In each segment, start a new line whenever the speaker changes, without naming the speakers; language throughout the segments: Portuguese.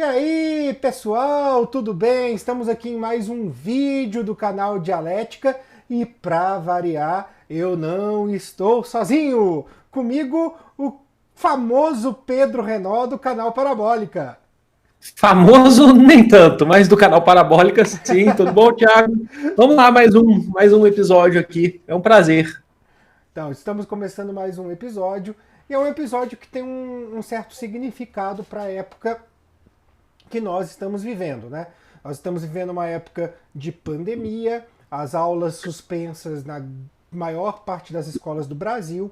E aí, pessoal, tudo bem? Estamos aqui em mais um vídeo do canal Dialética e, para variar, eu não estou sozinho. Comigo, o famoso Pedro Renó do canal Parabólica.
Famoso nem tanto, mas do canal Parabólica sim. Tudo bom, Thiago? Vamos lá, mais um episódio aqui. É um prazer.
Então, estamos começando mais um episódio e é um episódio que tem um certo significado para a época que nós estamos vivendo, né? Nós estamos vivendo uma época de pandemia, as aulas suspensas na maior parte das escolas do Brasil,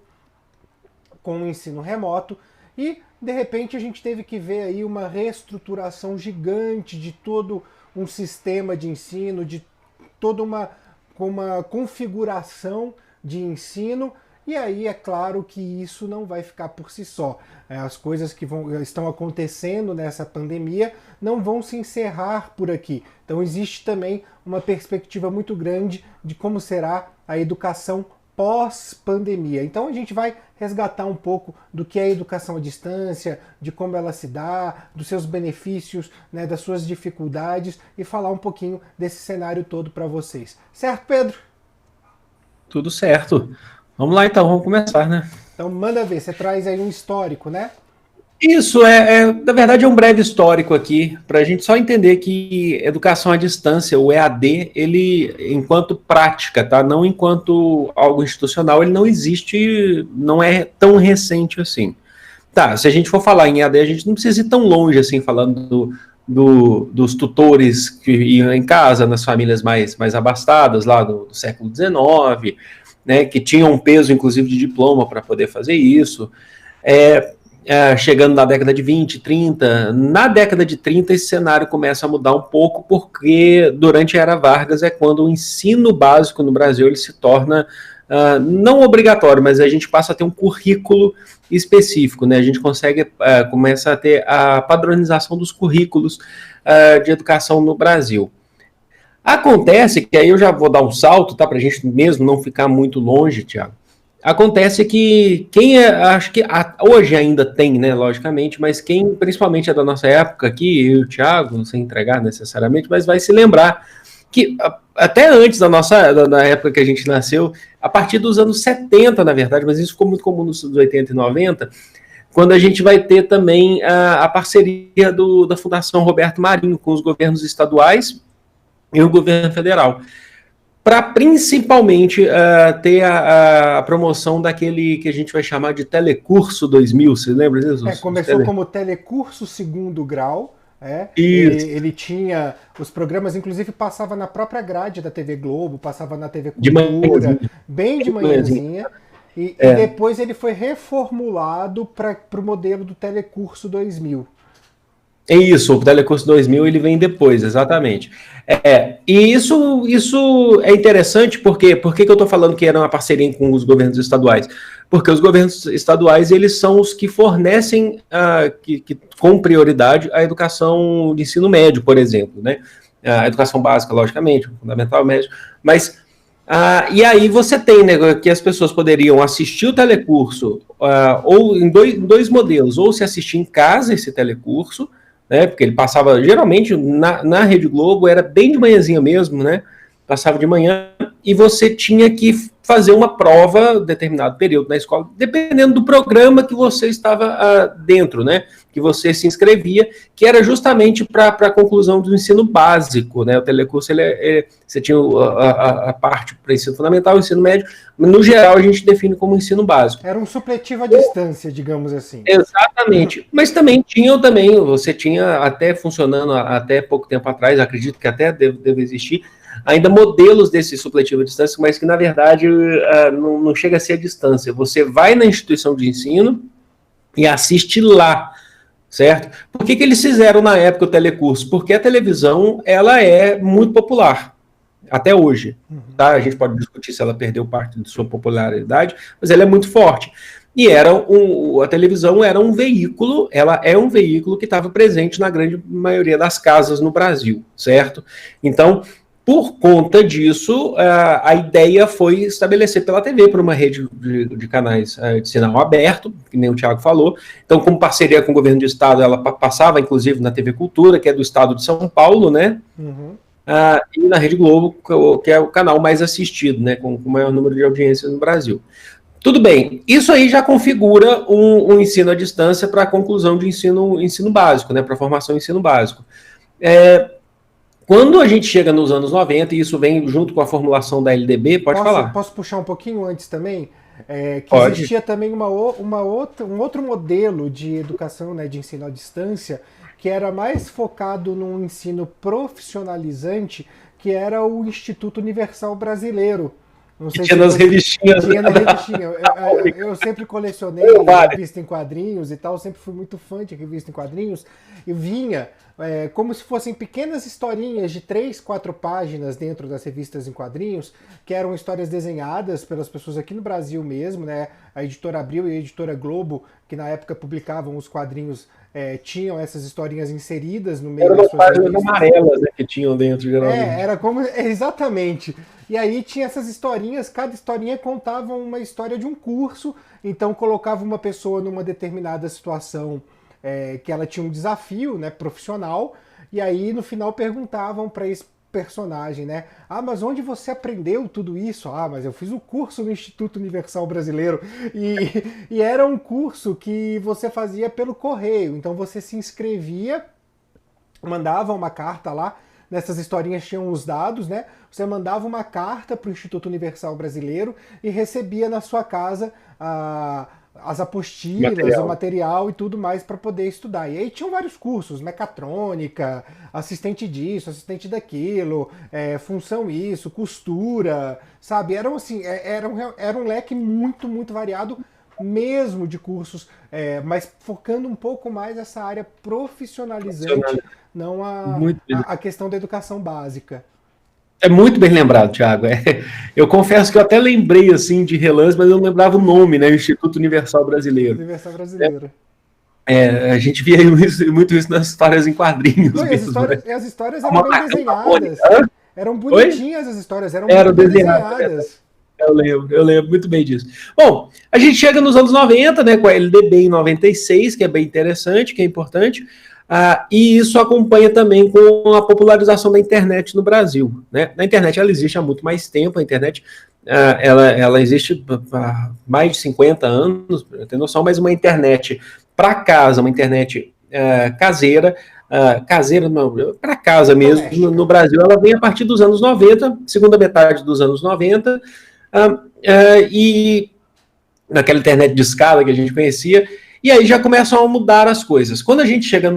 com o ensino remoto, e de repente a gente teve que ver aí uma reestruturação gigante de todo um sistema de ensino, de toda uma configuração de ensino. E aí é claro que isso não vai ficar por si só. As coisas que estão acontecendo nessa pandemia não vão se encerrar por aqui. Então existe também uma perspectiva muito grande de como será a educação pós-pandemia. Então a gente vai resgatar um pouco do que é a educação à distância, de como ela se dá, dos seus benefícios, né, das suas dificuldades e falar um pouquinho desse cenário todo para vocês. Certo, Pedro?
Tudo certo. Vamos lá então, vamos começar, né?
Então manda ver, você traz aí um histórico, né?
Isso na verdade, é um breve histórico aqui, para a gente só entender que educação à distância, o EAD, ele, enquanto prática, tá? Não enquanto algo institucional, ele não existe, não é tão recente assim. Tá, se a gente for falar em EAD, a gente não precisa ir tão longe assim, falando dos tutores que iam em casa, nas famílias mais abastadas, lá do século XIX, né, que tinham um peso, inclusive, de diploma para poder fazer isso. Chegando na década de 20, 30, na década de 30 esse cenário começa a mudar um pouco, porque durante a Era Vargas é quando o ensino básico no Brasil ele se torna não obrigatório, mas a gente passa a ter um currículo específico, né? A gente começa a ter a padronização dos currículos de educação no Brasil. Acontece que aí eu já vou dar um salto, tá? Para a gente mesmo não ficar muito longe, Thiago. Acontece que acho que hoje ainda tem, né, logicamente, mas quem principalmente é da nossa época aqui, eu e o Thiago, sem entregar necessariamente, mas vai se lembrar que até antes da época que a gente nasceu, a partir dos anos 70, na verdade, mas isso ficou muito comum nos anos 80 e 90, quando a gente vai ter também a parceria da Fundação Roberto Marinho com os governos estaduais e o governo federal, para principalmente ter a promoção daquele que a gente vai chamar de Telecurso 2000, você lembra disso?
Começou como Telecurso Segundo Grau. Ele tinha os programas, inclusive passava na própria grade da TV Globo, passava na TV Cultura, bem de manhãzinha. E depois ele foi reformulado para o modelo do Telecurso 2000.
É isso, o Telecurso 2000 ele vem depois, exatamente. E isso é interessante porque por que eu estou falando que era uma parceria com os governos estaduais? Porque os governos estaduais eles são os que fornecem com prioridade a educação de ensino médio, por exemplo, né? A educação básica, logicamente, fundamental, médio, mas e aí você tem, né, que as pessoas poderiam assistir o telecurso ou em dois modelos, ou se assistir em casa esse telecurso, né, porque ele passava, geralmente, na Rede Globo, era bem de manhãzinha mesmo, né, passava de manhã, e você tinha que fazer uma prova determinado período na escola, dependendo do programa que você estava dentro, né, que você se inscrevia, que era justamente para a conclusão do ensino básico, né, o telecurso, você tinha a parte para ensino fundamental, o ensino médio, mas no geral a gente define como ensino básico.
Era um supletivo à distância, digamos assim.
Exatamente, mas você tinha até funcionando até pouco tempo atrás, acredito que até deve existir, ainda modelos desse supletivo à distância, mas que na verdade não chega a ser a distância, você vai na instituição de ensino e assiste lá, certo? Por que eles fizeram na época o telecurso? Porque a televisão, ela é muito popular, até hoje, tá? A gente pode discutir se ela perdeu parte de sua popularidade, mas ela é muito forte. E a televisão era um veículo, ela é um veículo que estava presente na grande maioria das casas no Brasil, certo? Então, por conta disso, a ideia foi estabelecer pela TV, por uma rede de canais de sinal aberto, que nem o Thiago falou. Então, como parceria com o governo do estado, ela passava, inclusive, na TV Cultura, que é do estado de São Paulo, né?
Uhum.
E na Rede Globo, que é o canal mais assistido, né? Com o maior número de audiências no Brasil. Tudo bem, isso aí já configura um ensino à distância para a conclusão de ensino básico, né? Para a formação ensino básico. Quando a gente chega nos anos 90, e isso vem junto com a formulação da LDB, pode falar.
Posso puxar um pouquinho antes também? Que
Pode.
existia também um outro modelo de educação, né, de ensino à distância, que era mais focado num ensino profissionalizante, que era o Instituto Universal Brasileiro. Não sei
tinha nas revistinhas.
Tinha na revistinha. Eu sempre colecionei revista em quadrinhos e tal, sempre fui muito fã de revista em quadrinhos, e vinha como se fossem pequenas historinhas de 3, 4 páginas dentro das revistas em quadrinhos, que eram histórias desenhadas pelas pessoas aqui no Brasil mesmo, né? A Editora Abril e a Editora Globo, que na época publicavam os quadrinhos, tinham essas historinhas inseridas no meio das suas
páginas amarelas, né, que tinham dentro, geralmente.
Era como... Exatamente. E aí tinha essas historinhas, cada historinha contava uma história de um curso, então colocava uma pessoa numa determinada situação que ela tinha um desafio, né, profissional, e aí no final perguntavam para esse personagem, né? Ah, mas onde você aprendeu tudo isso? Ah, mas eu fiz o curso no Instituto Universal Brasileiro. E era um curso que você fazia pelo correio, então você se inscrevia, mandava uma carta lá, nessas historinhas tinham os dados, né? Você mandava uma carta para o Instituto Universal Brasileiro e recebia na sua casa as apostilas, o material e tudo mais para poder estudar. E aí tinham vários cursos, mecatrônica, assistente disso, assistente daquilo, função isso, costura, sabe? Eram assim, era um leque muito, muito variado mesmo de cursos, mas focando um pouco mais essa área profissionalizante, não a questão da educação básica.
É muito bem lembrado, Thiago. Eu confesso que eu até lembrei assim de relance, mas eu não lembrava o nome, né? O Instituto Universal Brasileiro.
Universal Brasileiro.
A gente via muito isso nas histórias em quadrinhos.
Não, mesmo, as histórias eram bem desenhadas. Eram bonitinhas as histórias, eram muito bem desenhadas.
Eu lembro muito bem disso. Bom, a gente chega nos anos 90, né, com a LDB em 96, que é bem interessante, que é importante. E isso acompanha também com a popularização da internet no Brasil, né? A internet ela existe há muito mais tempo, a internet ela existe há mais de 50 anos, tem noção, mas uma internet para casa, uma internet caseira para casa mesmo, no Brasil, ela vem a partir dos anos 90, segunda metade dos anos 90, e naquela internet de escada que a gente conhecia. E aí já começam a mudar as coisas. Quando a gente chega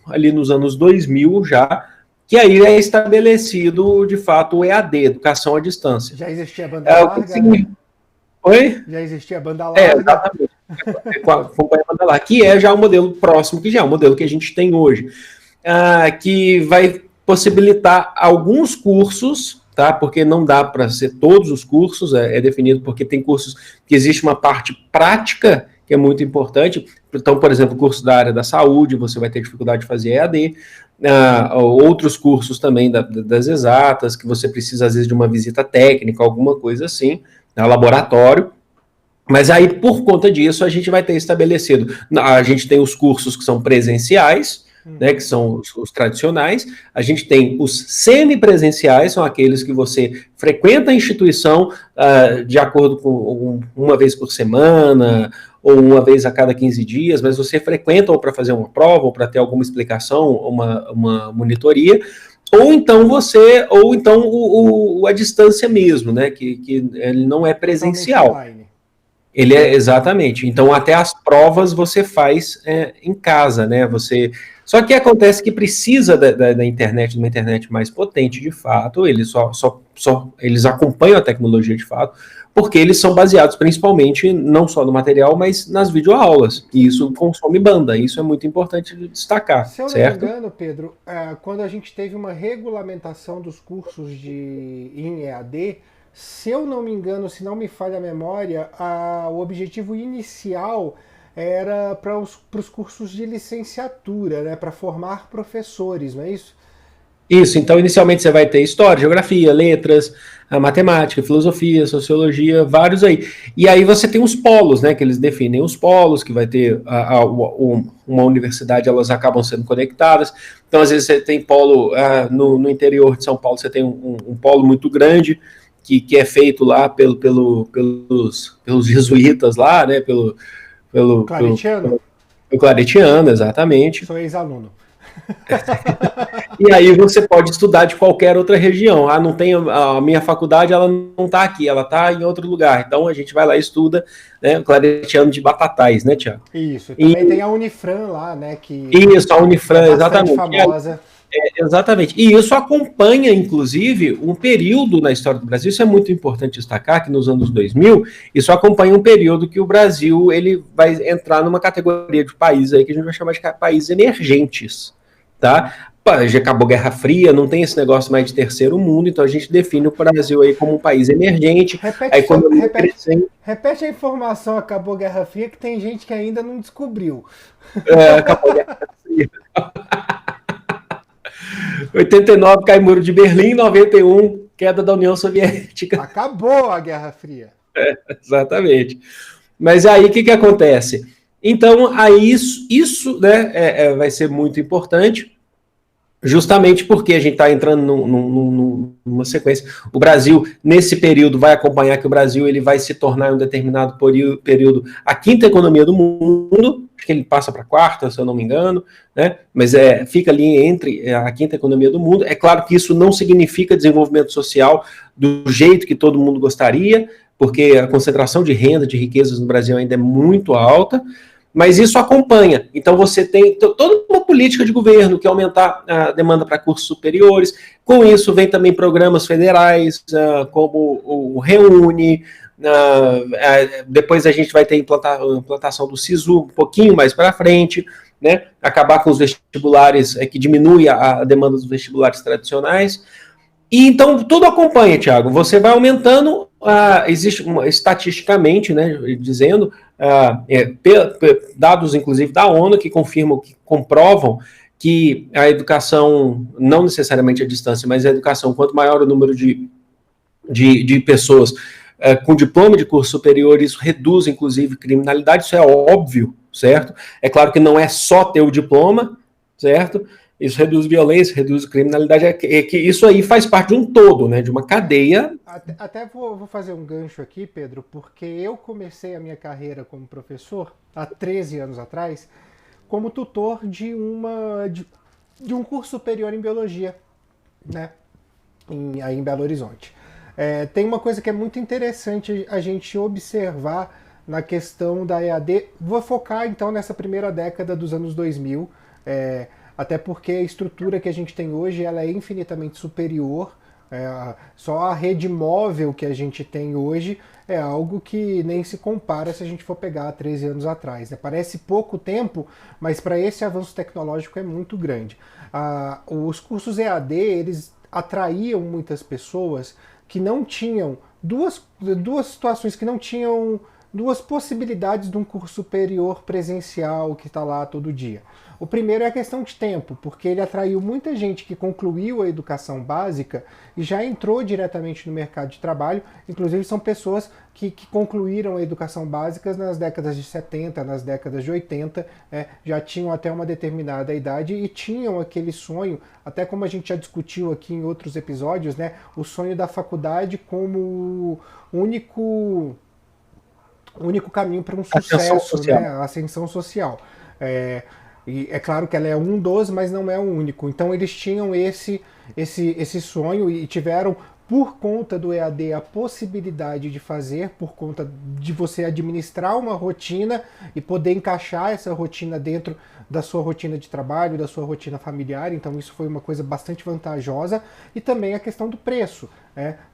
ali nos anos 2000 já, que aí é estabelecido, de fato, o EAD, Educação à Distância.
Já existia a banda larga, né?
Oi?
Já existia a banda larga.
Exatamente. Acompanha a banda larga, que é já o modelo próximo, que já é o modelo que a gente tem hoje, que vai possibilitar alguns cursos, tá? Porque não dá para ser todos os cursos, é definido porque tem cursos que existe uma parte prática que é muito importante. Então, por exemplo, o curso da área da saúde, você vai ter dificuldade de fazer EAD. Outros cursos também das exatas, que você precisa, às vezes, de uma visita técnica, alguma coisa assim, laboratório. Mas aí, por conta disso, a gente vai ter estabelecido. A gente tem os cursos que são presenciais, né, que são os tradicionais. A gente tem os semipresenciais, são aqueles que você frequenta a instituição de acordo com uma vez por semana, ou uma vez a cada 15 dias, mas você frequenta ou para fazer uma prova, ou para ter alguma explicação, uma monitoria, ou então a distância mesmo, né, que ele não é presencial. Ele é, exatamente. Então, até as provas você faz em casa, né? Só que acontece que precisa da internet, de uma internet mais potente, de fato. Eles eles acompanham a tecnologia, de fato, porque eles são baseados principalmente não só no material, mas nas videoaulas. E isso consome banda. Isso é muito importante de destacar.
Se eu não me engano, Pedro, quando a gente teve uma regulamentação dos cursos em EAD, se eu não me engano, se não me falha a memória, o objetivo inicial era para os cursos de licenciatura, né, para formar professores, não é isso?
Isso, então inicialmente você vai ter história, geografia, letras, a matemática, filosofia, sociologia, vários aí. E aí você tem os polos, né, que eles definem os polos, que vai ter uma universidade, elas acabam sendo conectadas. Então, às vezes você tem polo, no interior de São Paulo, você tem um polo muito grande, que é feito lá pelos jesuítas lá, né,
Claretiano?
pelo Claretiano, exatamente.
Sou ex-aluno.
E aí você pode estudar de qualquer outra região. Ah, não tem a minha faculdade, ela não está aqui, ela está em outro lugar. Então a gente vai lá e estuda, né, o Claretiano de Batatais, né, Tiago?
Isso. Também tem a Unifran lá, né?
Isso, a
Que é
Unifran,
bastante
exatamente.
famosa.
Exatamente. E isso acompanha, inclusive, um período na história do Brasil. Isso é muito importante destacar, que nos anos 2000, isso acompanha um período que o Brasil ele vai entrar numa categoria de países aí que a gente vai chamar de países emergentes, tá? Já acabou a Guerra Fria, não tem esse negócio mais de terceiro mundo, então a gente define o Brasil aí como um país emergente, a economia crescente.
Repete a informação, acabou a Guerra Fria, que tem gente que ainda não descobriu.
Acabou a Guerra Fria. 89 cai muro de Berlim, 91 queda da União Soviética.
Acabou a Guerra Fria.
Exatamente. Mas aí o que acontece? Então, aí isso né, vai ser muito importante, justamente porque a gente está entrando numa sequência. O Brasil, nesse período, vai acompanhar que o Brasil ele vai se tornar, em um determinado período, a quinta economia do mundo. Acho que ele passa para a quarta, se eu não me engano, né? Mas fica ali entre a quinta economia do mundo. É claro que isso não significa desenvolvimento social do jeito que todo mundo gostaria, porque a concentração de renda, de riquezas no Brasil ainda é muito alta, mas isso acompanha. Então você tem toda uma política de governo que é aumentar a demanda para cursos superiores. Com isso vem também programas federais, como o Reúne. Depois a gente vai ter implantação do SISU um pouquinho mais para frente, né? Acabar com os vestibulares, que diminui a demanda dos vestibulares tradicionais. E então tudo acompanha, Thiago. Você vai aumentando, existe estatisticamente, né, dizendo, dados inclusive da ONU que confirmam, que comprovam que a educação, não necessariamente a distância, mas a educação, quanto maior o número de pessoas com diploma de curso superior, isso reduz inclusive criminalidade, isso é óbvio, certo? É claro que não é só ter o diploma, certo? Isso reduz violência, reduz criminalidade, que isso aí faz parte de um todo, né, de uma cadeia.
Até vou fazer um gancho aqui, Pedro, porque eu comecei a minha carreira como professor há 13 anos atrás, como tutor de um curso superior em biologia, né, aí em Belo Horizonte. Tem uma coisa que é muito interessante a gente observar na questão da EAD. Vou focar então nessa primeira década dos anos 2000, até porque a estrutura que a gente tem hoje ela é infinitamente superior. Só a rede móvel que a gente tem hoje é algo que nem se compara se a gente for pegar 13 anos atrás, né? Parece pouco tempo, mas para esse avanço tecnológico é muito grande. Os cursos EAD, eles atraíam muitas pessoas que não tinham duas situações, que não tinham duas possibilidades de um curso superior presencial que está lá todo dia. O primeiro é a questão de tempo, porque ele atraiu muita gente que concluiu a educação básica e já entrou diretamente no mercado de trabalho. Inclusive são pessoas que concluíram a educação básica nas décadas de 70, nas décadas de 80, já tinham até uma determinada idade e tinham aquele sonho, até como a gente já discutiu aqui em outros episódios, né, o sonho da faculdade como único caminho para um sucesso, né, a ascensão social. E é claro que ela é um dos, mas não é o único. Então eles tinham esse sonho e tiveram, por conta do EAD, a possibilidade de fazer, por conta de você administrar uma rotina e poder encaixar essa rotina dentro da sua rotina de trabalho, da sua rotina familiar. Então isso foi uma coisa bastante vantajosa. E também a questão do preço,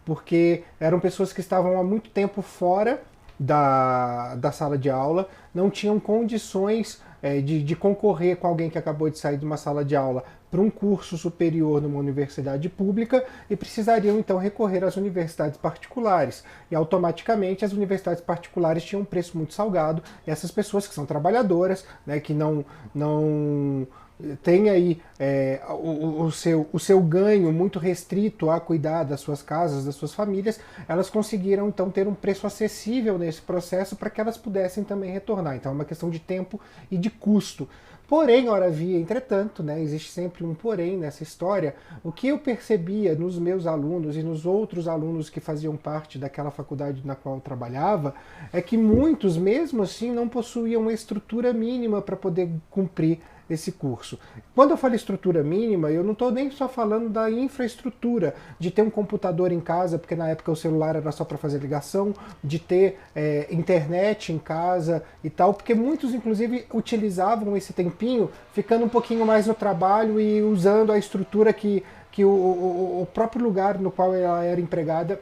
porque eram pessoas que estavam há muito tempo fora da sala de aula, não tinham condições de concorrer com alguém que acabou de sair de uma sala de aula para um curso superior numa universidade pública e precisariam então recorrer às universidades particulares. E automaticamente as universidades particulares tinham um preço muito salgado e essas pessoas que são trabalhadoras, né, que não têm aí o seu ganho muito restrito a cuidar das suas casas, das suas famílias, elas conseguiram então ter um preço acessível nesse processo para que elas pudessem também retornar. Então é uma questão de tempo e de custo. Porém, ora via, entretanto, né, existe sempre um porém nessa história, o que eu percebia nos meus alunos e nos outros alunos que faziam parte daquela faculdade na qual eu trabalhava, é que muitos, mesmo assim, não possuíam uma estrutura mínima para poder cumprir esse curso. Quando eu falo estrutura mínima, eu não estou nem só falando da infraestrutura, de ter um computador em casa, porque na época o celular era só para fazer ligação, de ter internet em casa e tal, porque muitos, inclusive, utilizavam esse tempinho ficando um pouquinho mais no trabalho e usando a estrutura que o próprio lugar no qual ela era empregada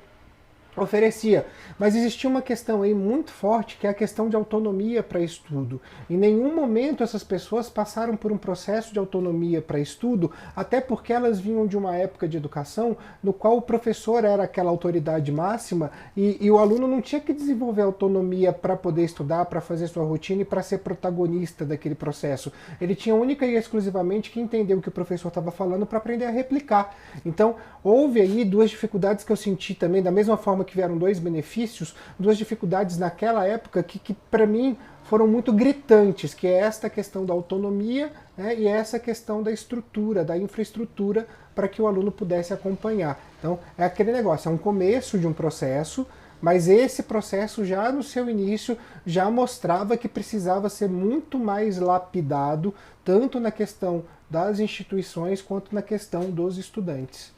oferecia. Mas existia uma questão aí muito forte, que é a questão de autonomia para estudo. Em nenhum momento essas pessoas passaram por um processo de autonomia para estudo, até porque elas vinham de uma época de educação no qual o professor era aquela autoridade máxima e o aluno não tinha que desenvolver autonomia para poder estudar, para fazer sua rotina e para ser protagonista daquele processo. Ele tinha única e exclusivamente que entender o que o professor estava falando para aprender a replicar. Então, houve aí duas dificuldades que eu senti também, da mesma forma que vieram dois benefícios, duas dificuldades naquela época que para mim foram muito gritantes, que é esta questão da autonomia, né, e essa questão da estrutura, da infraestrutura, para que o aluno pudesse acompanhar. Então, é aquele negócio, é um começo de um processo, mas esse processo já no seu início já mostrava que precisava ser muito mais lapidado, tanto na questão das instituições quanto na questão dos estudantes.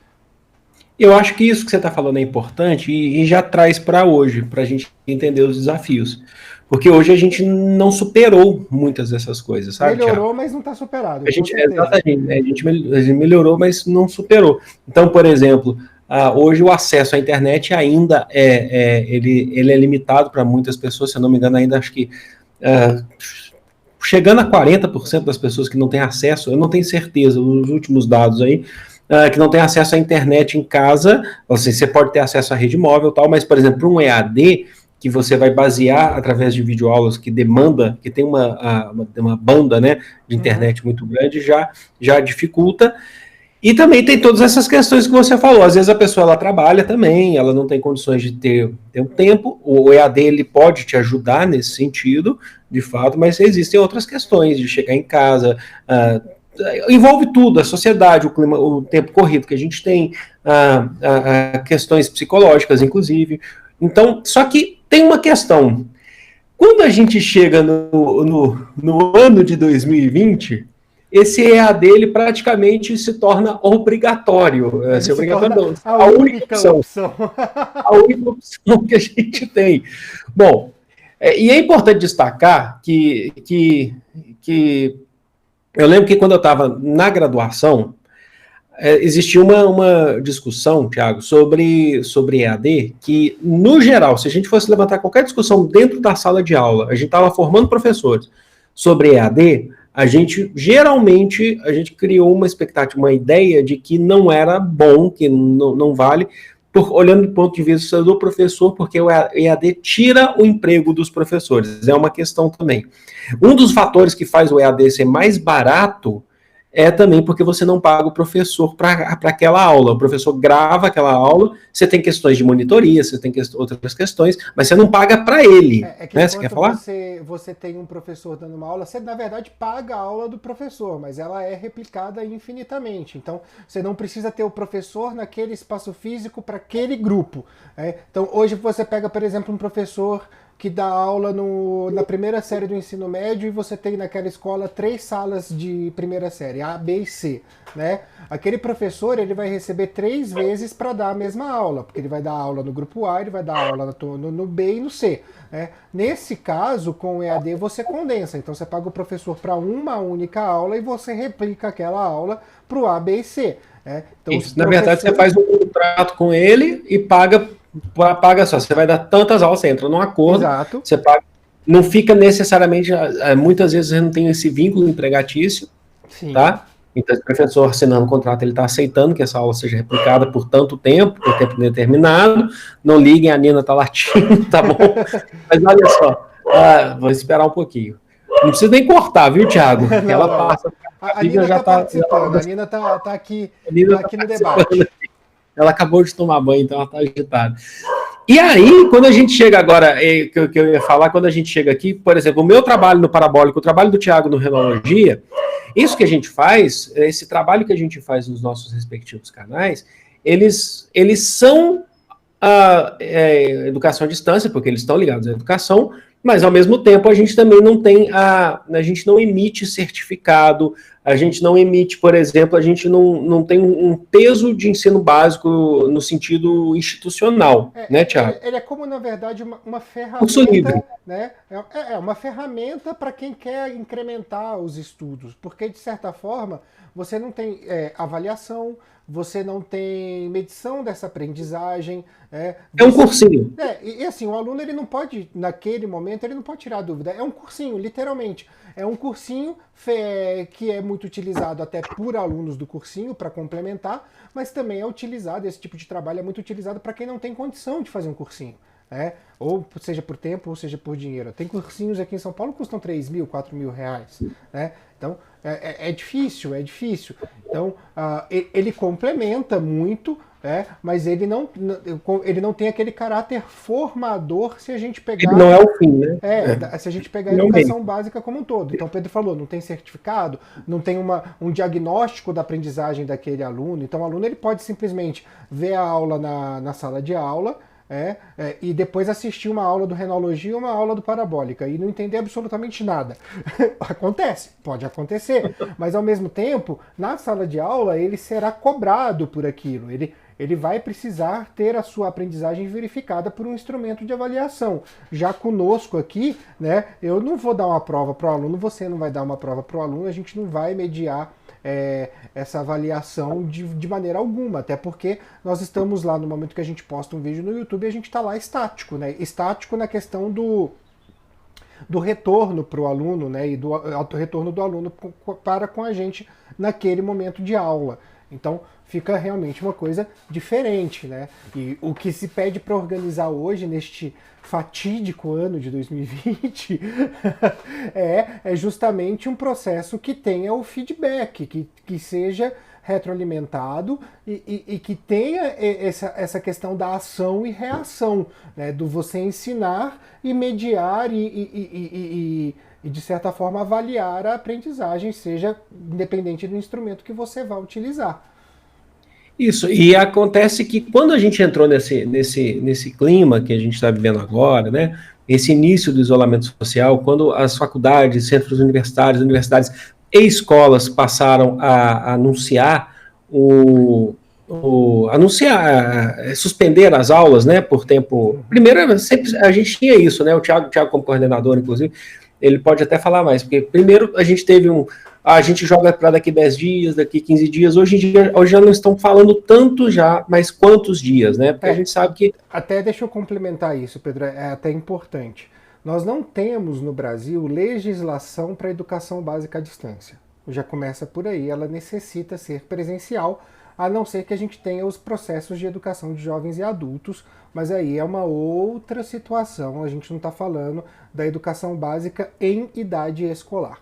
Eu acho que isso que você está falando é importante e já traz para hoje, para a gente entender os desafios. Porque hoje a gente não superou muitas dessas coisas, sabe,
Melhorou,
Thiago?
mas não está superado,
A
com
gente,
certeza.
exatamente, né? A gente melhorou, mas não superou. Então, por exemplo, hoje o acesso à internet ainda ele é limitado para muitas pessoas, se eu não me engano, ainda acho que chegando a 40% das pessoas que não têm acesso, eu não tenho certeza, os últimos dados aí, que não tem acesso à internet em casa, assim, você pode ter acesso à rede móvel e tal, mas, por exemplo, para um EAD, que você vai basear através de videoaulas que demanda, que tem uma banda, né, de internet muito grande, já dificulta. E também tem todas essas questões que você falou. Às vezes a pessoa ela trabalha também, ela não tem condições de ter um tempo. O EAD ele pode te ajudar nesse sentido, de fato, mas existem outras questões de chegar em casa, envolve tudo, a sociedade, o clima, o tempo corrido que a gente tem, questões psicológicas, inclusive. Então, só que tem uma questão. Quando a gente chega no ano de 2020, esse EAD ele praticamente se torna obrigatório.
Ele se
Obrigatório
torna
não,
a única opção.
A única opção que a gente tem. Bom, e é importante destacar que eu lembro que quando eu estava na graduação, existia uma discussão, Thiago, sobre EAD, que, no geral, se a gente fosse levantar qualquer discussão dentro da sala de aula, a gente estava formando professores sobre EAD, geralmente, a gente criou uma expectativa, uma ideia de que não era bom, que não vale, olhando do ponto de vista do professor, porque o EAD tira o emprego dos professores, é uma questão também. Um dos fatores que faz o EAD ser mais barato é também porque você não paga o professor para aquela aula. O professor grava aquela aula, você tem questões de monitoria, você tem outras questões, mas você não paga para ele.
Que
né? Você quer falar?
Você tem um professor dando uma aula, você na verdade paga a aula do professor, mas ela é replicada infinitamente. Então você não precisa ter o professor naquele espaço físico para aquele grupo. Então hoje você pega, por exemplo, um professor que dá aula na primeira série do ensino médio e você tem naquela escola 3 salas de primeira série, A, B e C. Né? Aquele professor ele vai receber 3 vezes para dar a mesma aula, porque ele vai dar aula no grupo A, ele vai dar aula no B e no C. Né? Nesse caso, com o EAD você condensa, então você paga o professor para uma única aula e você replica aquela aula para o A, B e C. Né? Então,
isso, na verdade você faz um contrato com ele e paga só, você vai dar tantas aulas, você entra num acordo,
exato.
Você paga, não fica necessariamente, muitas vezes você não tem esse vínculo empregatício, sim. Tá? Então o professor assinando o contrato, ele está aceitando que essa aula seja replicada por tanto tempo, por tempo determinado, não liguem, a Nina está latindo, tá bom? Mas olha só, vou esperar um pouquinho. Não precisa nem cortar, viu, Thiago? Ela passa
A
Lívia
Nina
já
está
está.
participando, a Nina tá aqui no
Participando.
debate.
Ela acabou de tomar banho, então ela está agitada. E aí, quando a gente chega agora, que eu ia falar, quando a gente chega aqui, por exemplo, o meu trabalho no Parabólico, o trabalho do Thiago no Renologia, isso que a gente faz, esse trabalho que a gente faz nos nossos respectivos canais, eles são educação à distância, porque eles estão ligados à educação, mas ao mesmo tempo a gente também não tem a gente não emite certificado, a gente não emite, por exemplo, a gente não tem um peso de ensino básico no sentido institucional, né, Thiago?
Ele é como, na verdade, uma
Curso livre.
ferramenta, né? É uma ferramenta para quem quer incrementar os estudos, porque, de certa forma, você não tem avaliação, você não tem medição dessa aprendizagem.
É um cursinho.
E assim, o aluno ele não pode, naquele momento, ele não pode tirar dúvida. É um cursinho, literalmente. É um cursinho que é muito utilizado até por alunos do cursinho para complementar, mas também é utilizado, esse tipo de trabalho é muito utilizado para quem não tem condição de fazer um cursinho. Ou seja por tempo, ou seja por dinheiro. Tem cursinhos aqui em São Paulo que custam 3 mil, 4 mil reais. Né? Então, é difícil, é difícil. Então, ele complementa muito, mas ele não tem aquele caráter formador se a gente pegar.
Ele não é o fim, né?
Se a gente pegar a educação básica como um todo. Então, o Pedro falou, não tem certificado, não tem um diagnóstico da aprendizagem daquele aluno. Então, o aluno ele pode simplesmente ver a aula na sala de aula, e depois assistir uma aula do Renologia ou uma aula do Parabólica e não entender absolutamente nada. Acontece, pode acontecer, mas ao mesmo tempo, na sala de aula, ele será cobrado por aquilo. Ele vai precisar ter a sua aprendizagem verificada por um instrumento de avaliação. Já conosco aqui, né, eu não vou dar uma prova para o aluno, você não vai dar uma prova para o aluno, a gente não vai mediar essa avaliação de maneira alguma, até porque nós estamos lá no momento que a gente posta um vídeo no YouTube e a gente está lá estático, né? Estático na questão do retorno para o aluno, né? E do retorno do aluno para com a gente naquele momento de aula. Então fica realmente uma coisa diferente, né? E o que se pede para organizar hoje, neste fatídico ano de 2020, é justamente um processo que tenha o feedback, que seja retroalimentado e que tenha essa questão da ação e reação, né? Do você ensinar e mediar e de certa forma avaliar a aprendizagem, seja independente do instrumento que você vai utilizar.
Isso, e acontece que quando a gente entrou nesse clima que a gente está vivendo agora, né, esse início do isolamento social, quando as faculdades, centros universitários, universidades e escolas passaram a anunciar suspender as aulas, né, por tempo. Primeiro, sempre a gente tinha isso, né, o Thiago como coordenador, inclusive, ele pode até falar mais, porque primeiro a gente teve a gente joga para daqui 10 dias, daqui 15 dias, hoje já não estão falando tanto já, mas quantos dias, né, porque a gente sabe que...
Até deixa eu complementar isso, Pedro, é até importante. Nós não temos no Brasil legislação para educação básica à distância. Já começa por aí, ela necessita ser presencial, a não ser que a gente tenha os processos de educação de jovens e adultos, mas aí é uma outra situação, a gente não está falando da educação básica em idade escolar.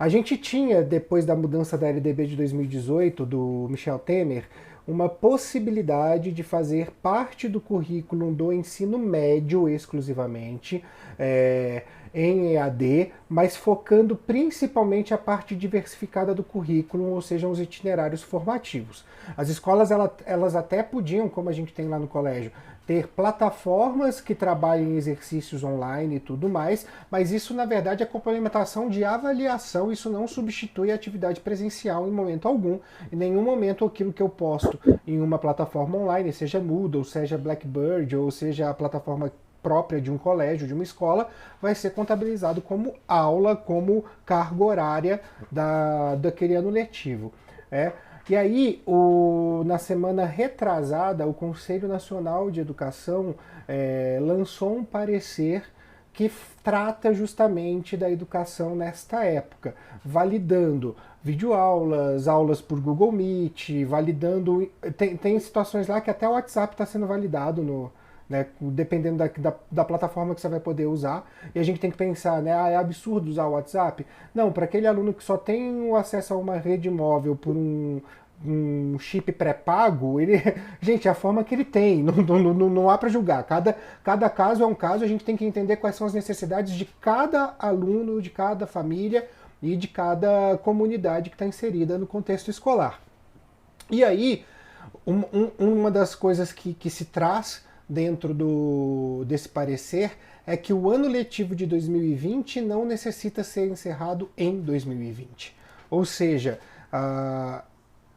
A gente tinha, depois da mudança da LDB de 2018, do Michel Temer, uma possibilidade de fazer parte do currículo do ensino médio exclusivamente, em EAD, mas focando principalmente a parte diversificada do currículo, ou seja, os itinerários formativos. As escolas elas até podiam, como a gente tem lá no colégio, ter plataformas que trabalhem exercícios online e tudo mais, mas isso na verdade é complementação de avaliação, isso não substitui a atividade presencial em momento algum. Em nenhum momento aquilo que eu posto em uma plataforma online, seja Moodle, seja Blackboard, ou seja a plataforma própria de um colégio, de uma escola, vai ser contabilizado como aula, como carga horária daquele ano letivo. E aí, na semana retrasada, o Conselho Nacional de Educação lançou um parecer que trata justamente da educação nesta época, validando videoaulas, aulas por Google Meet, validando... Tem situações lá que até o WhatsApp está sendo validado né, dependendo da plataforma que você vai poder usar. E a gente tem que pensar, né, é absurdo usar o WhatsApp? Não, para aquele aluno que só tem o acesso a uma rede móvel por um chip pré-pago, ele, gente, é a forma que ele tem, não há para julgar. Cada caso é um caso, a gente tem que entender quais são as necessidades de cada aluno, de cada família e de cada comunidade que está inserida no contexto escolar. E aí, uma das coisas que se traz dentro desse parecer é que o ano letivo de 2020 não necessita ser encerrado em 2020. Ou seja,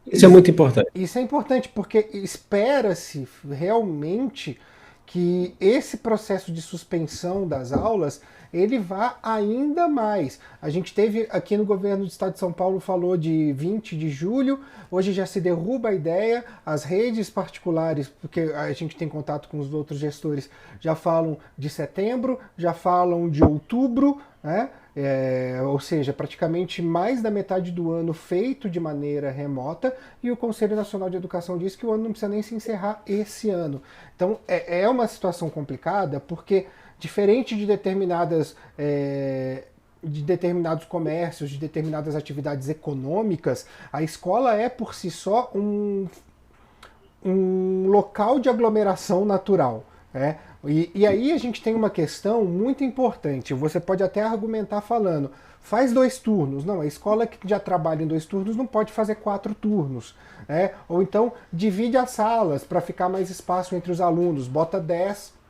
isso é muito importante.
isso é importante porque espera-se realmente que esse processo de suspensão das aulas ele vá ainda mais. A gente teve aqui no governo do estado de São Paulo falou de 20 de julho, hoje já se derruba a ideia, as redes particulares, porque a gente tem contato com os outros gestores, já falam de setembro, já falam de outubro, né? Ou seja, praticamente mais da metade do ano feito de maneira remota, e o Conselho Nacional de Educação diz que o ano não precisa nem se encerrar esse ano. Então é uma situação complicada, porque diferente de determinados comércios, de determinadas atividades econômicas, a escola é por si só um local de aglomeração natural, né? E aí a gente tem uma questão muito importante. Você pode até argumentar falando, faz 2 turnos. Não, a escola que já trabalha em 2 turnos não pode fazer 4 turnos. Né? Ou então divide as salas para ficar mais espaço entre os alunos, bota 10.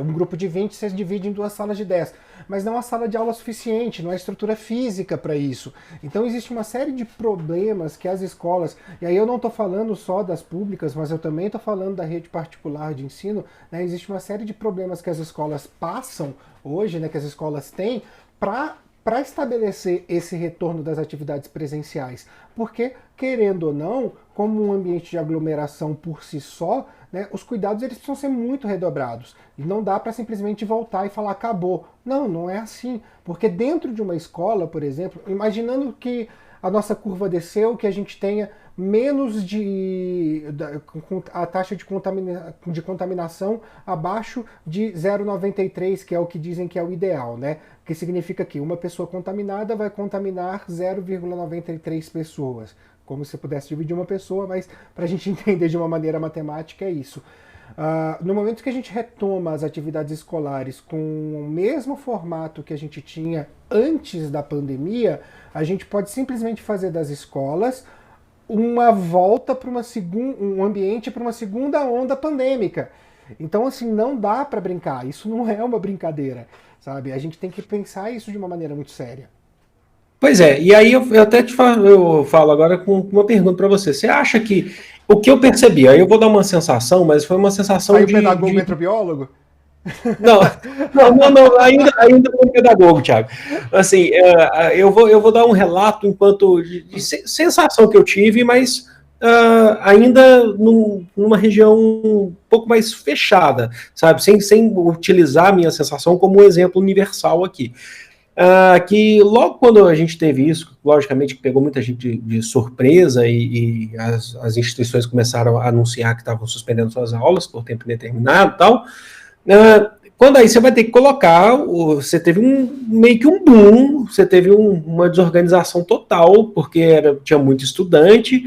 Um grupo de 20 você divide em 2 salas de 10, mas não há sala de aula suficiente, não há estrutura física para isso. Então existe uma série de problemas que as escolas, e aí eu não estou falando só das públicas, mas eu também estou falando da rede particular de ensino, né? Existe uma série de problemas que as escolas passam hoje, né, que as escolas têm, para estabelecer esse retorno das atividades presenciais. Porque, querendo ou não, como um ambiente de aglomeração por si só, né, os cuidados eles precisam ser muito redobrados. E não dá para simplesmente voltar e falar acabou. Não, não é assim. Porque dentro de uma escola, por exemplo, imaginando que a nossa curva desceu, que a gente tenha menos a taxa de contaminação abaixo de 0,93, que é o que dizem que é o ideal, né? Que significa que uma pessoa contaminada vai contaminar 0,93 pessoas. Como se pudesse dividir uma pessoa, mas para a gente entender de uma maneira matemática é isso. No momento que a gente retoma as atividades escolares com o mesmo formato que a gente tinha antes da pandemia, a gente pode simplesmente fazer das escolas uma volta para um ambiente para uma segunda onda pandêmica. Então, assim, não dá para brincar. Isso não é uma brincadeira, sabe? A gente tem que pensar isso de uma maneira muito séria.
Pois é, e aí eu até eu falo agora com uma pergunta para você. Você acha que o que eu percebi, aí eu vou dar uma sensação, mas foi uma sensação
aí o pedagogo entra o biólogo?
Não, ainda não pedagogo, Thiago. Assim, eu vou dar um relato enquanto de sensação que eu tive, mas ainda numa região um pouco mais fechada, sabe? Sem utilizar a minha sensação como um exemplo universal aqui. Que logo quando a gente teve isso, logicamente que pegou muita gente de surpresa e as instituições começaram a anunciar que estavam suspendendo suas aulas por tempo indeterminado e tal. Quando aí você vai ter que colocar, você teve meio que um boom, você teve uma desorganização total, porque tinha muito estudante,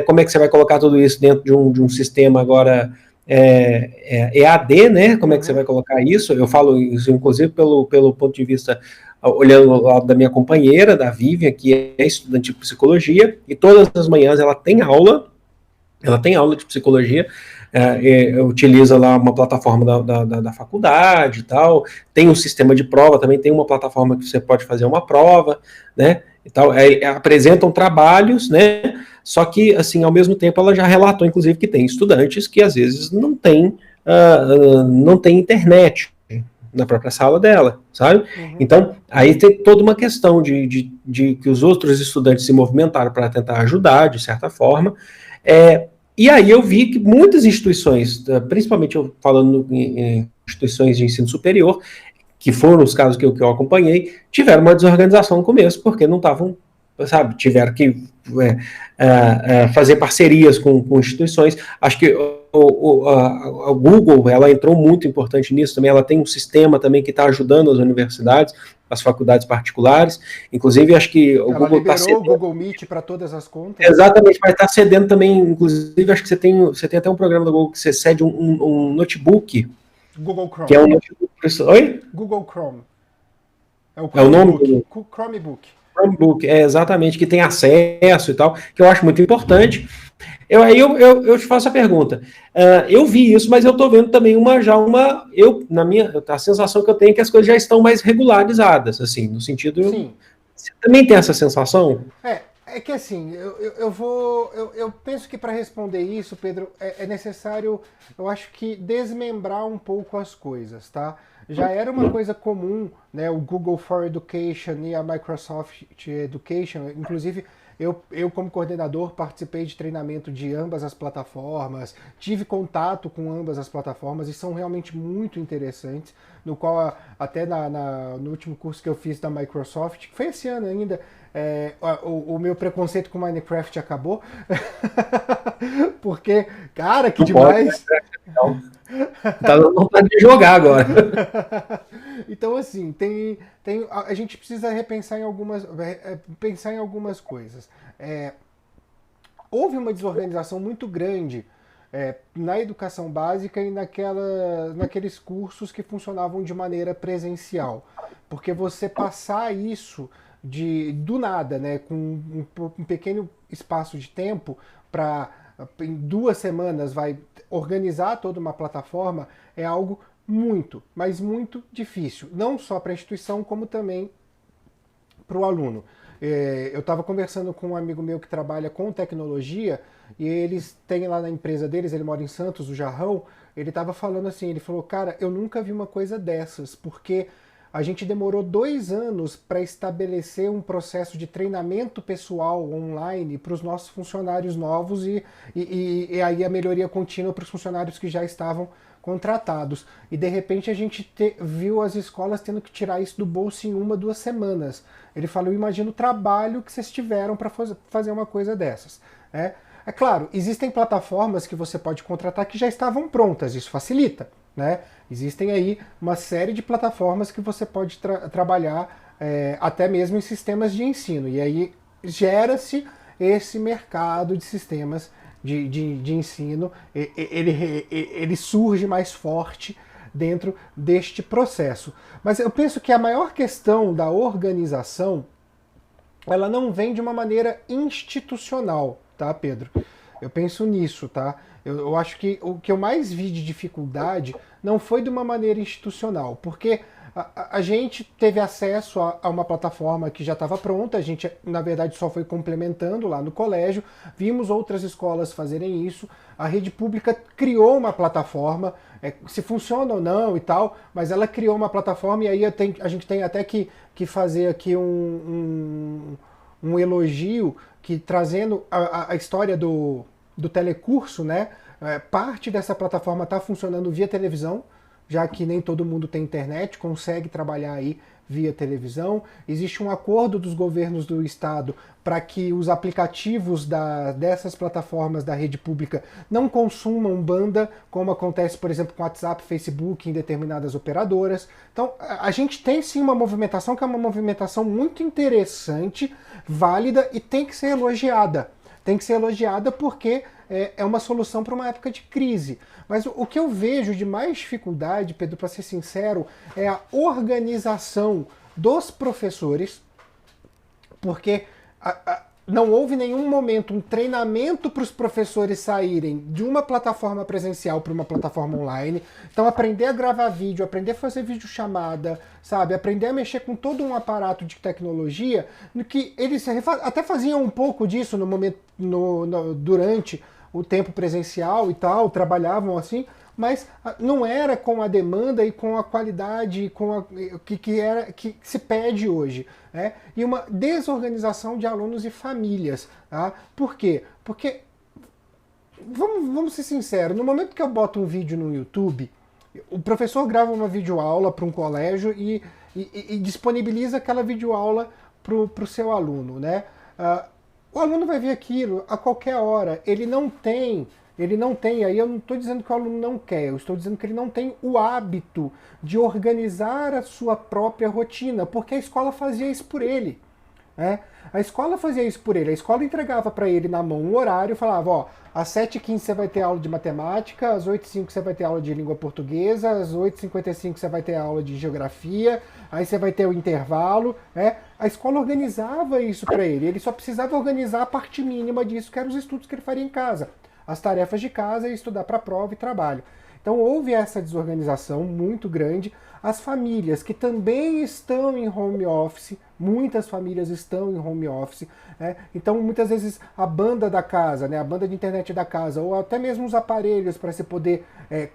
como é que você vai colocar tudo isso dentro de um sistema agora EAD, né? Como é que você vai colocar isso? Eu falo isso, inclusive, pelo ponto de vista, olhando ao lado da minha companheira, da Vivian, que é estudante de psicologia, e todas as manhãs ela tem aula de psicologia, utiliza lá uma plataforma da faculdade e tal, tem um sistema de prova, também tem uma plataforma que você pode fazer uma prova, né, e tal, apresentam trabalhos, né, só que, assim, ao mesmo tempo ela já relatou, inclusive, que tem estudantes que às vezes não tem internet na própria sala dela, sabe? Então, aí tem toda uma questão de que os outros estudantes se movimentaram para tentar ajudar, de certa forma, e aí eu vi que muitas instituições, principalmente eu falando em instituições de ensino superior, que foram os casos que eu acompanhei, tiveram uma desorganização no começo, porque não estavam, sabe, tiveram que fazer parcerias com instituições. Acho que a Google, ela entrou muito importante nisso também, ela tem um sistema também que está ajudando as universidades, as faculdades particulares, inclusive acho que o
Ela
Google está
liberou o
cedendo.
Google Meet para todas as contas, né?
Exatamente, mas está cedendo também, inclusive acho que você tem até um programa do Google que você cede um notebook,
Google
que é
Chrome.
um notebook. Oi?
Google Chrome. É o
É o nome
Chromebook.
do
Chromebook.
Chromebook, é exatamente, que tem acesso e tal, que eu acho muito importante. Eu te faço a pergunta. Eu vi isso, mas eu estou vendo também a sensação que eu tenho é que as coisas já estão mais regularizadas, assim, no sentido.
Sim.
Você também tem essa sensação?
É que assim, eu penso que para responder isso, Pedro, é necessário, eu acho que desmembrar um pouco as coisas, tá? Já era uma coisa comum, né, o Google for Education e a Microsoft Education, inclusive eu como coordenador participei de treinamento de ambas as plataformas, tive contato com ambas as plataformas e são realmente muito interessantes, no qual até no último curso que eu fiz da Microsoft, que foi esse ano ainda, o meu preconceito com Minecraft acabou. Porque, cara, que
Não pode, né?
demais!
Tá dando vontade de jogar agora.
Então, assim, a gente precisa repensar em pensar em algumas coisas. Houve uma desorganização muito grande na educação básica e naqueles cursos que funcionavam de maneira presencial. Porque você passar isso do nada, né, com um pequeno espaço de tempo para em 2 semanas vai organizar toda uma plataforma é algo muito, mas muito difícil. Não só para a instituição, como também para o aluno. Eu estava conversando com um amigo meu que trabalha com tecnologia e eles têm lá na empresa deles, ele mora em Santos, o Jarrão, ele estava falando assim, ele falou, cara, eu nunca vi uma coisa dessas, porque a gente demorou 2 anos para estabelecer um processo de treinamento pessoal online para os nossos funcionários novos e aí a melhoria contínua para os funcionários que já estavam contratados. E de repente a gente viu as escolas tendo que tirar isso do bolso em 1, 2 semanas. Ele falou, eu imagino o trabalho que vocês tiveram para fazer uma coisa dessas. É claro, existem plataformas que você pode contratar que já estavam prontas, isso facilita. Né? Existem aí uma série de plataformas que você pode trabalhar até mesmo em sistemas de ensino. E aí gera-se esse mercado de sistemas de ensino, ele surge mais forte dentro deste processo. Mas eu penso que a maior questão da organização, ela não vem de uma maneira institucional, tá, Pedro? Eu penso nisso, tá? Eu acho que o que eu mais vi de dificuldade não foi de uma maneira institucional, porque a gente teve acesso a uma plataforma que já estava pronta, a gente, na verdade, só foi complementando lá no colégio, vimos outras escolas fazerem isso, a rede pública criou uma plataforma, se funciona ou não e tal, mas ela criou uma plataforma e aí a gente tem até que fazer aqui um elogio, que trazendo a história do telecurso, né? Parte dessa plataforma está funcionando via televisão, já que nem todo mundo tem internet, consegue trabalhar aí via televisão. Existe um acordo dos governos do estado para que os aplicativos dessas plataformas da rede pública não consumam banda, como acontece, por exemplo, com WhatsApp, Facebook em determinadas operadoras. Então, a gente tem sim uma movimentação que é uma movimentação muito interessante, válida e tem que ser elogiada. Tem que ser elogiada porque é uma solução para uma época de crise. Mas o que eu vejo de mais dificuldade, Pedro, para ser sincero, é a organização dos professores, porque não houve nenhum momento um treinamento para os professores saírem de uma plataforma presencial para uma plataforma online. Então, aprender a gravar vídeo, aprender a fazer videochamada, sabe? Aprender a mexer com todo um aparato de tecnologia, no que eles até faziam um pouco disso no momento, durante o tempo presencial e tal, trabalhavam assim, mas não era com a demanda e com a qualidade que se pede hoje. Né? E uma desorganização de alunos e famílias. Tá? Por quê? Porque, vamos ser sinceros, no momento que eu boto um vídeo no YouTube, o professor grava uma videoaula para um colégio e disponibiliza aquela videoaula para o seu aluno. Né? O aluno vai ver aquilo a qualquer hora, ele não tem ele não tem, aí eu não estou dizendo que o aluno não quer, eu estou dizendo que ele não tem o hábito de organizar a sua própria rotina, porque a escola fazia isso por ele. A escola fazia isso por ele, a escola entregava para ele na mão um horário, falava, ó, às 7h15 você vai ter aula de matemática, às 8h05 você vai ter aula de língua portuguesa, às 8h55 você vai ter aula de geografia, aí você vai ter o intervalo, A escola organizava isso para ele só precisava organizar a parte mínima disso, que eram os estudos que ele faria em casa, as tarefas de casa e estudar para a prova e trabalho. Então houve essa desorganização muito grande. As famílias que também estão em home office, muitas famílias estão em home office, então muitas vezes a banda da casa, a banda de internet da casa, ou até mesmo os aparelhos para se poder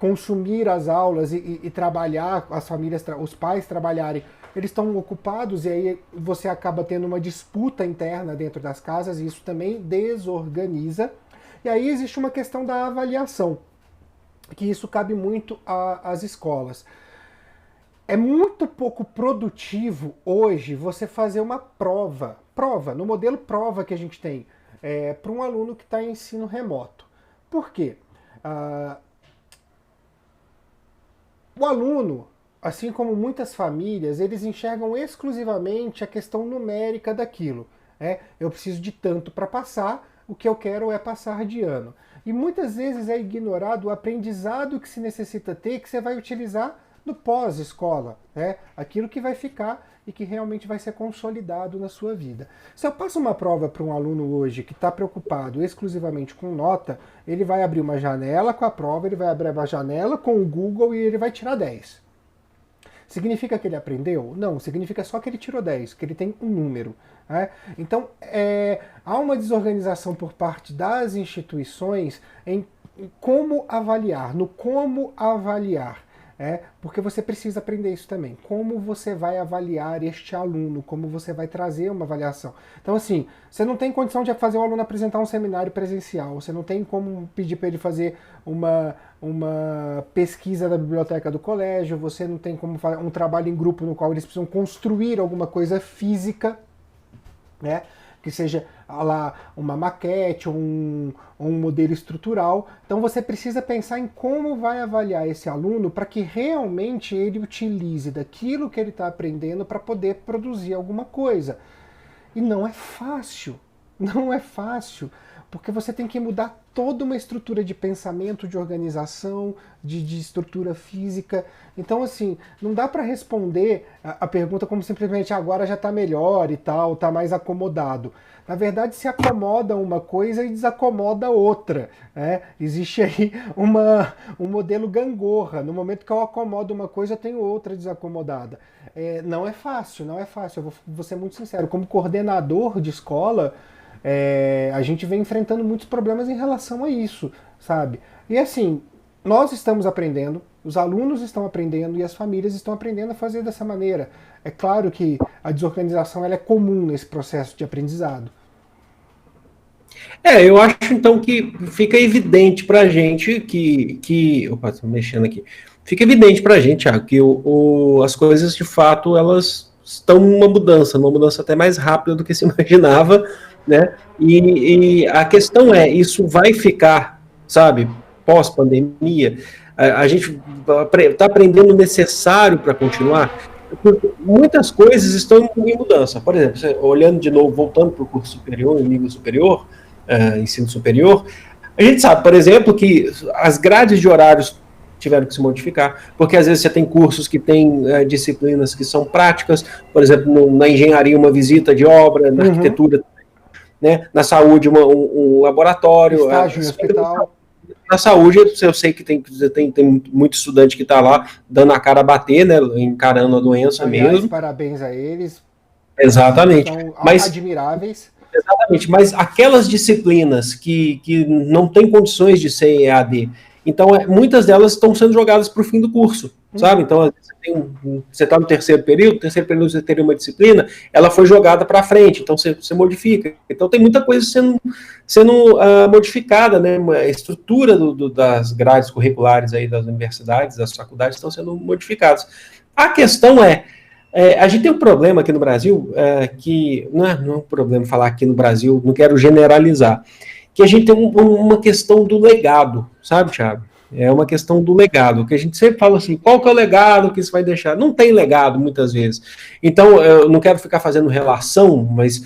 consumir as aulas e trabalhar, as famílias, os pais trabalharem, eles estão ocupados e aí você acaba tendo uma disputa interna dentro das casas e isso também desorganiza. E aí existe uma questão da avaliação, que isso cabe muito às escolas. É muito pouco produtivo hoje você fazer uma prova, no modelo prova que a gente tem, para um aluno que está em ensino remoto. Por quê? O aluno, assim como muitas famílias, eles enxergam exclusivamente a questão numérica daquilo. Eu preciso de tanto para passar, o que eu quero é passar de ano. E muitas vezes é ignorado o aprendizado que se necessita ter, que você vai utilizar no pós-escola, aquilo que vai ficar e que realmente vai ser consolidado na sua vida. Se eu passo uma prova para um aluno hoje que está preocupado exclusivamente com nota, ele vai abrir uma janela com a prova, ele vai abrir uma janela com o Google e ele vai tirar 10. Significa que ele aprendeu? Não, significa só que ele tirou 10, que ele tem um número. Então, há uma desorganização por parte das instituições em como avaliar, no como avaliar. Porque você precisa aprender isso também. Como você vai avaliar este aluno, como você vai trazer uma avaliação. Então, assim, você não tem condição de fazer o aluno apresentar um seminário presencial, você não tem como pedir para ele fazer uma pesquisa da biblioteca do colégio, você não tem como fazer um trabalho em grupo no qual eles precisam construir alguma coisa física, que seja lá uma maquete ou um modelo estrutural. Então você precisa pensar em como vai avaliar esse aluno para que realmente ele utilize daquilo que ele está aprendendo para poder produzir alguma coisa. E não é fácil, porque você tem que mudar toda uma estrutura de pensamento, de organização, de estrutura física. Então, assim, não dá para responder a pergunta como simplesmente agora já está melhor e tal, está mais acomodado. Na verdade, se acomoda uma coisa e desacomoda outra. Existe aí um modelo gangorra. No momento que eu acomodo uma coisa, eu tenho outra desacomodada. Não é fácil. Eu vou ser muito sincero. Como coordenador de escola, a gente vem enfrentando muitos problemas em relação a isso, sabe? E assim, nós estamos aprendendo, os alunos estão aprendendo e as famílias estão aprendendo a fazer dessa maneira. É claro que a desorganização ela é comum nesse processo de aprendizado.
Eu acho então que fica evidente para a gente opa, estou mexendo aqui. Fica evidente para a gente, Thiago, que as coisas de fato elas estão numa mudança até mais rápida do que se imaginava, E a questão isso vai ficar, sabe, pós-pandemia? A gente está aprendendo o necessário para continuar? Muitas coisas estão em mudança. Por exemplo, olhando de novo, voltando para o curso superior, nível superior, ensino superior, a gente sabe, por exemplo, que as grades de horários tiveram que se modificar, porque às vezes você tem cursos que têm disciplinas que são práticas, por exemplo, na engenharia uma visita de obra, na arquitetura, na saúde um laboratório,
estágio em hospital.
Na saúde eu sei que tem muito estudante que está lá dando a cara a bater, encarando a doença. Aliás, mesmo.
Parabéns a eles.
Exatamente.
São admiráveis.
Exatamente, mas aquelas disciplinas que não têm condições de ser EAD, então muitas delas estão sendo jogadas para o fim do curso, sabe? Então você está no terceiro período você teria uma disciplina, ela foi jogada para frente, então você modifica. Então tem muita coisa sendo modificada, A estrutura das grades curriculares aí das universidades, das faculdades estão sendo modificadas. A questão a gente tem um problema aqui no Brasil, que não é um problema falar aqui no Brasil, não quero generalizar, que a gente tem uma questão do legado, sabe, Thiago? É uma questão do legado, que a gente sempre fala assim, qual que é o legado que isso vai deixar? Não tem legado, muitas vezes. Então, eu não quero ficar fazendo relação, mas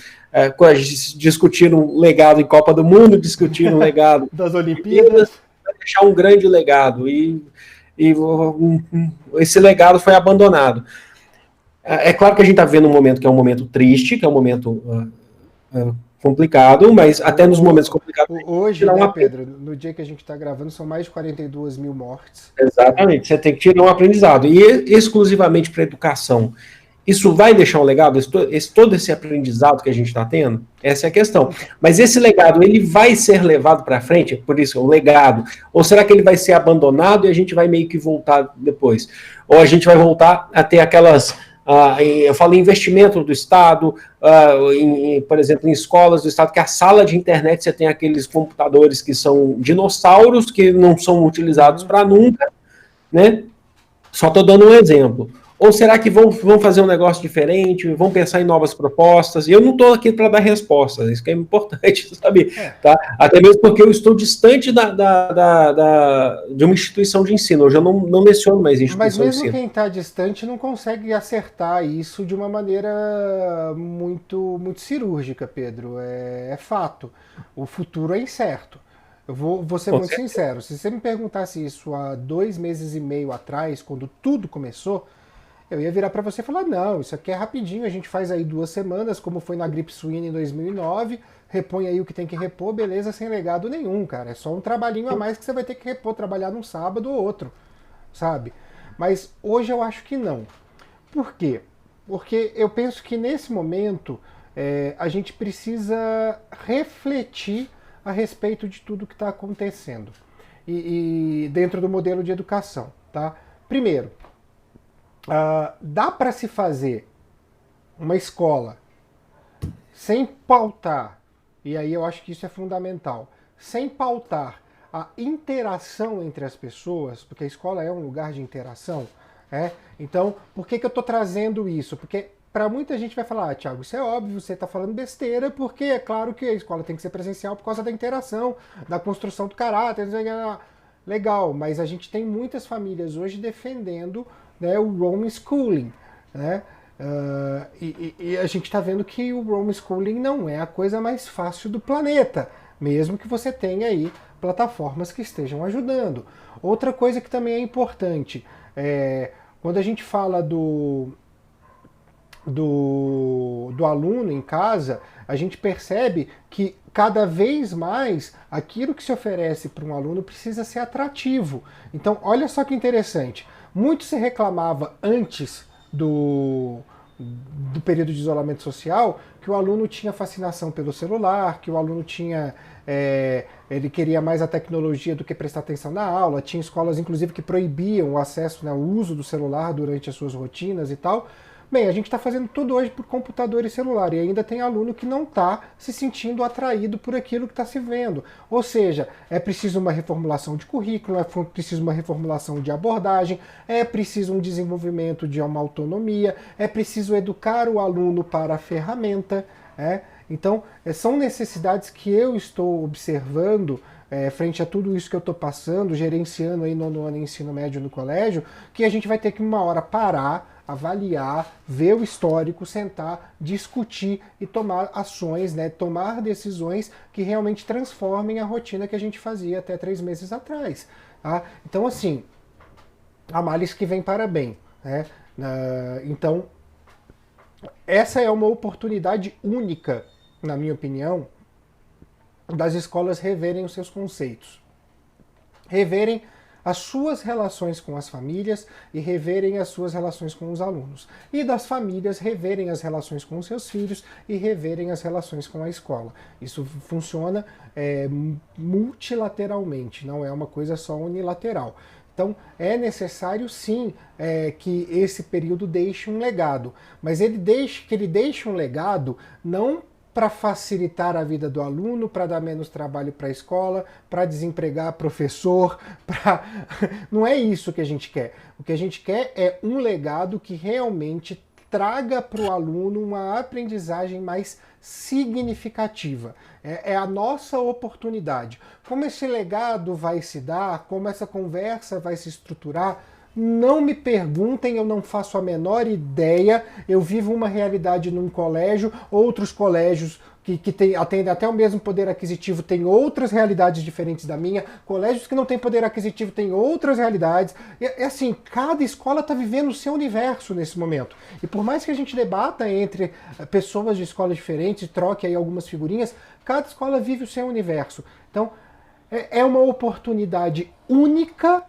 discutiram legado em Copa do Mundo, discutiram legado
das Olimpíadas,
vai deixar um grande legado, esse legado foi abandonado. É claro que a gente está vivendo um momento que é um momento triste, que é um momento complicado, mas até nos momentos complicados...
Hoje, né, Pedro, no dia que a gente está gravando, são mais de 42 mil mortes.
Exatamente, você tem que tirar um aprendizado. E exclusivamente para a educação, isso vai deixar um legado? Todo esse aprendizado que a gente está tendo? Essa é a questão. Mas esse legado, ele vai ser levado para frente? Por isso, o legado. Ou será que ele vai ser abandonado e a gente vai meio que voltar depois? Ou a gente vai voltar a ter aquelas... eu falo em investimento do Estado, por exemplo, em escolas do Estado, que a sala de internet você tem aqueles computadores que são dinossauros, que não são utilizados para nunca, né? Só estou dando um exemplo. Ou será que vão fazer um negócio diferente, vão pensar em novas propostas? E eu não estou aqui para dar respostas, isso que é importante saber. Tá? Até mesmo porque eu estou distante de uma instituição de ensino. Eu já não leciono mais instituição de ensino.
Mas mesmo quem está distante não consegue acertar isso de uma maneira muito, muito cirúrgica, Pedro. É fato. O futuro é incerto. Eu vou ser muito sincero. Se você me perguntasse isso há 2 meses e meio atrás, quando tudo começou, eu ia virar para você e falar, não, isso aqui é rapidinho, a gente faz aí 2 semanas, como foi na gripe suína em 2009, repõe aí o que tem que repor, beleza, sem legado nenhum, cara. É só um trabalhinho a mais que você vai ter que repor, trabalhar num sábado ou outro, sabe? Mas hoje eu acho que não. Por quê? Porque eu penso que nesse momento a gente precisa refletir a respeito de tudo que está acontecendo e dentro do modelo de educação, tá? Primeiro, dá para se fazer uma escola sem pautar, e aí eu acho que isso é fundamental, sem pautar a interação entre as pessoas, porque a escola é um lugar de interação, Então, por que eu estou trazendo isso? Porque para muita gente vai falar, Thiago, isso é óbvio, você está falando besteira, porque é claro que a escola tem que ser presencial por causa da interação, da construção do caráter, legal, mas a gente tem muitas famílias hoje defendendo, né, o homeschooling, né? E a gente está vendo que o homeschooling não é a coisa mais fácil do planeta, mesmo que você tenha aí plataformas que estejam ajudando. Outra coisa que também é importante, quando a gente fala do aluno em casa, a gente percebe que cada vez mais aquilo que se oferece para um aluno precisa ser atrativo. Então, olha só que interessante. Muito se reclamava antes do período de isolamento social que o aluno tinha fascinação pelo celular, que o aluno tinha... ele queria mais a tecnologia do que prestar atenção na aula. Tinha escolas, inclusive, que proibiam o acesso, né, o uso do celular durante as suas rotinas e tal. Bem, a gente está fazendo tudo hoje por computador e celular, e ainda tem aluno que não está se sentindo atraído por aquilo que está se vendo. Ou seja, é preciso uma reformulação de currículo, é preciso uma reformulação de abordagem, é preciso um desenvolvimento de uma autonomia, é preciso educar o aluno para a ferramenta. Então, são necessidades que eu estou observando frente a tudo isso que eu estou passando, gerenciando aí no ano ensino médio no colégio, que a gente vai ter que uma hora parar, avaliar, ver o histórico, sentar, discutir e tomar ações, né, tomar decisões que realmente transformem a rotina que a gente fazia até 3 meses atrás. Tá? Então, assim, há males que vem para bem. Então, essa é uma oportunidade única, na minha opinião, das escolas reverem os seus conceitos. Reverem as suas relações com as famílias e reverem as suas relações com os alunos. E das famílias reverem as relações com os seus filhos e reverem as relações com a escola. Isso funciona multilateralmente, não é uma coisa só unilateral. Então é necessário sim que esse período deixe um legado, mas que ele deixe um legado não para facilitar a vida do aluno, para dar menos trabalho para a escola, para desempregar professor, não é isso que a gente quer. O que a gente quer é um legado que realmente traga para o aluno uma aprendizagem mais significativa. É a nossa oportunidade. Como esse legado vai se dar, como essa conversa vai se estruturar, não me perguntem, eu não faço a menor ideia. Eu vivo uma realidade num colégio, outros colégios que atendem até o mesmo poder aquisitivo têm outras realidades diferentes da minha, colégios que não têm poder aquisitivo têm outras realidades. E assim, cada escola está vivendo o seu universo nesse momento. E por mais que a gente debata entre pessoas de escolas diferentes, troque aí algumas figurinhas, cada escola vive o seu universo. Então, é uma oportunidade única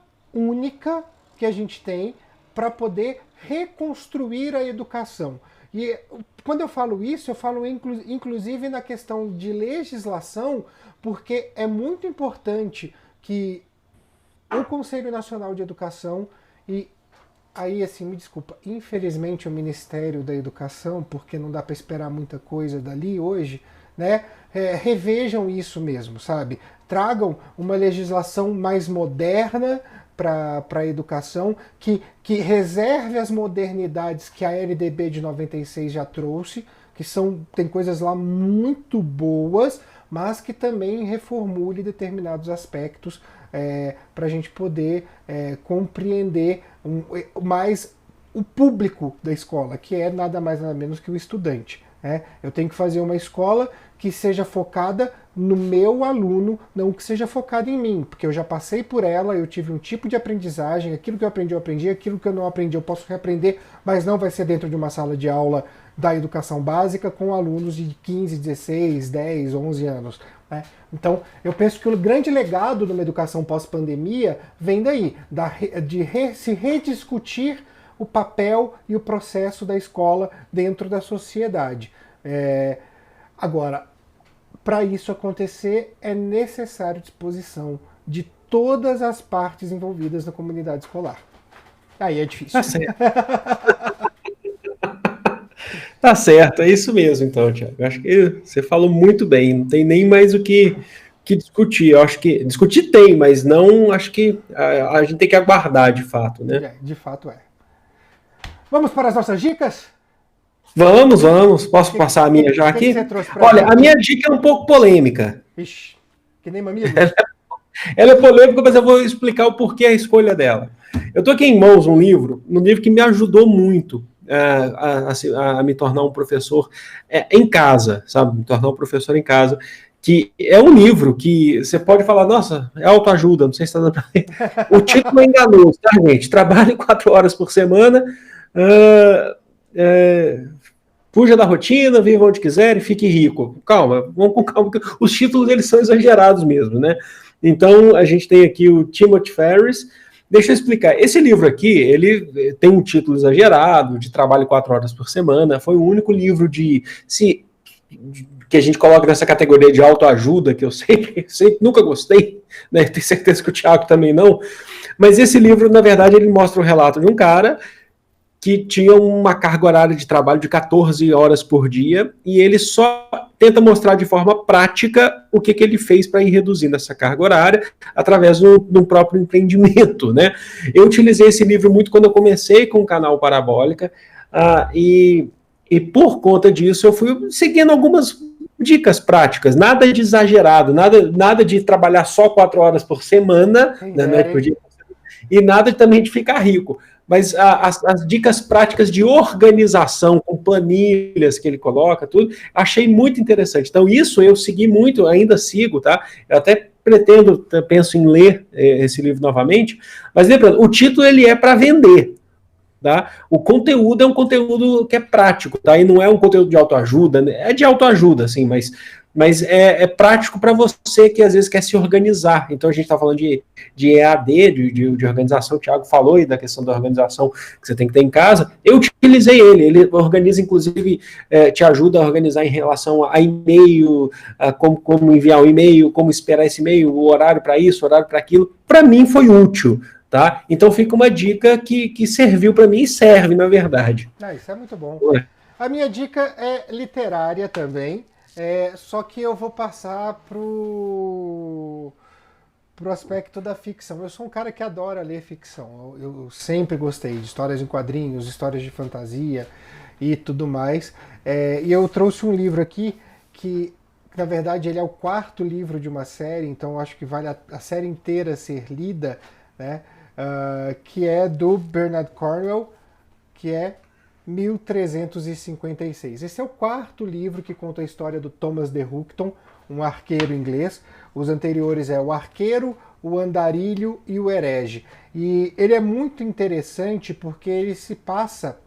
que a gente tem para poder reconstruir a educação. E quando eu falo isso, eu falo inclusive na questão de legislação, porque é muito importante que o Conselho Nacional de Educação e aí, assim, me desculpa, infelizmente o Ministério da Educação, porque não dá para esperar muita coisa dali hoje, né? Revejam isso mesmo, sabe? Tragam uma legislação mais moderna para a educação, que reserve as modernidades que a LDB de 96 já trouxe, que tem coisas lá muito boas, mas que também reformule determinados aspectos para a gente poder compreender mais o público da escola, que é nada mais nada menos que o estudante. Eu tenho que fazer uma escola que seja focada no meu aluno, não que seja focada em mim, porque eu já passei por ela, eu tive um tipo de aprendizagem, aquilo que eu aprendi, aquilo que eu não aprendi eu posso reaprender, mas não vai ser dentro de uma sala de aula da educação básica com alunos de 15, 16, 10, 11 anos. Então, eu penso que o grande legado de uma educação pós-pandemia vem daí, se rediscutir o papel e o processo da escola dentro da sociedade. Agora, para isso acontecer, é necessário disposição de todas as partes envolvidas na comunidade escolar. Aí é difícil.
Tá certo. Tá certo, é isso mesmo, então, Thiago. Eu acho que você falou muito bem, não tem nem mais o que discutir. Eu acho que discutir tem, mas não acho que a gente tem que aguardar de fato, né?
De fato é. Vamos para as nossas dicas?
Vamos. Posso passar a minha já aqui? Olha, a minha dica é um pouco polêmica.
Ixi, que nem mamilo.
Ela é polêmica, mas eu vou explicar o porquê a escolha dela. Eu estou aqui em mãos um livro que me ajudou muito a me tornar um professor em casa, sabe? Me tornar um professor em casa, que é um livro que você pode falar, nossa, é autoajuda, não sei se está dando para ver. O título é enganoso, tá, gente? Trabalhe 4 horas por semana, fuja da rotina, viva onde quiser e fique rico. Calma, vamos com calma, porque os títulos eles são exagerados mesmo, né? Então, a gente tem aqui o Timothy Ferriss. Deixa eu explicar. Esse livro aqui, ele tem um título exagerado, de trabalho 4 horas por semana. Foi o único livro que a gente coloca nessa categoria de autoajuda, que eu sempre nunca gostei, né? Tenho certeza que o Thiago também não. Mas esse livro, na verdade, ele mostra o relato de um cara que tinha uma carga horária de trabalho de 14 horas por dia, e ele só tenta mostrar de forma prática o que ele fez para ir reduzindo essa carga horária através do próprio empreendimento, né? Eu utilizei esse livro muito quando eu comecei com o canal Parabólica, e por conta disso eu fui seguindo algumas dicas práticas, nada de exagerado, nada de trabalhar só 4 horas por semana, né, por dia, e nada também de ficar rico. Mas as dicas práticas de organização, com planilhas que ele coloca, tudo, achei muito interessante. Então, isso eu segui muito, ainda sigo, tá? Eu até penso em ler esse livro novamente, mas lembrando, o título ele é para vender, tá? O conteúdo é um conteúdo que é prático, tá? E não é um conteúdo de autoajuda, é de autoajuda, assim, mas é prático para você que às vezes quer se organizar. Então a gente está falando de EAD, de organização, o Thiago falou aí da questão da organização que você tem que ter em casa. Eu utilizei ele organiza, inclusive, te ajuda a organizar em relação a e-mail, como enviar um e-mail, como esperar esse e-mail, o horário para isso, o horário para aquilo. Para mim foi útil. Tá? Então fica uma dica que serviu para mim e serve, na verdade.
Isso é muito bom. A minha dica é literária também. Só que eu vou passar pro aspecto da ficção. Eu sou um cara que adora ler ficção. Eu sempre gostei de histórias em quadrinhos, histórias de fantasia. e tudo mais. E eu trouxe um livro aqui que, na verdade, ele é o quarto livro de uma série, então acho que vale a série inteira ser lida, né? Que é do Bernard Cornwell, que é 1356. Esse é o quarto livro que conta a história do Thomas de Houghton, um arqueiro inglês. Os anteriores é o Arqueiro, o Andarilho e o Herege. E ele é muito interessante porque ele se passa